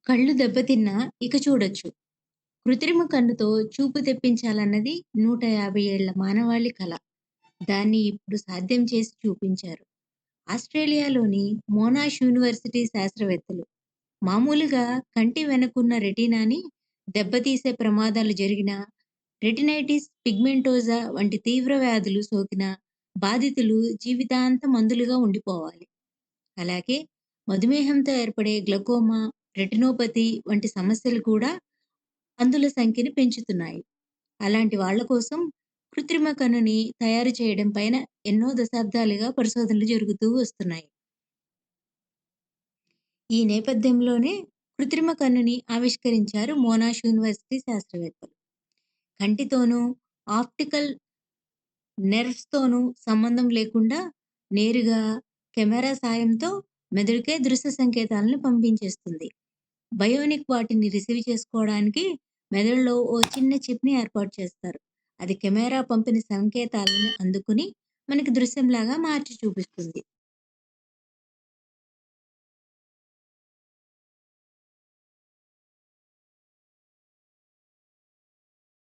కళ్ళు దెబ్బతిన్నా ఇక చూడొచ్చు. కృత్రిమ కన్నుతో చూపు తెప్పించాలన్నది 150 ఏళ్ల మానవాళి కల. దాన్ని ఇప్పుడు సాధ్యం చేసి చూపించారు. ఆస్ట్రేలియాలోని మోనాష్ యూనివర్సిటీ శాస్త్రవేత్తలు. మామూలుగా కంటి వెనకున్న రెటీనాని దెబ్బతీసే ప్రమాదాలు జరిగినా, రెటినైటిస్ పిగ్మెంటోసా వంటి తీవ్ర వ్యాధులు సోకిన బాధితులు జీవితాంతం అంధులుగా ఉండిపోవాలి. అలాగే మధుమేహంతో ఏర్పడే గ్లకోమా, రెటినోపతి వంటి సమస్యలు కూడా అంధుల సంఖ్యని పెంచుతున్నాయి. అలాంటి వాళ్ళ కోసం కృత్రిమ కన్నుని తయారు చేయడం పైన ఎన్నో దశాబ్దాలుగా పరిశోధనలు జరుగుతూ వస్తున్నాయి. ఈ నేపథ్యంలోనే కృత్రిమ కన్నుని ఆవిష్కరించారు మోనాష్ యూనివర్సిటీ శాస్త్రవేత్తలు. కంటితోనూ, ఆప్టికల్ నెర్వ్స్‌తోనూ సంబంధం లేకుండా నేరుగా కెమెరా సాయంతో మెదడుకే దృశ్య సంకేతాలను పంపించేస్తుంది. బయోనిక్ వాటిని రిసీవ్ చేసుకోవడానికి మెదడులో ఓ చిన్న చిప్‌ని ఏర్పాటు చేస్తారు. అది కెమెరా పంపిన సంకేతాలను అందుకుని మనకి దృశ్యంలాగా మార్చి చూపిస్తుంది.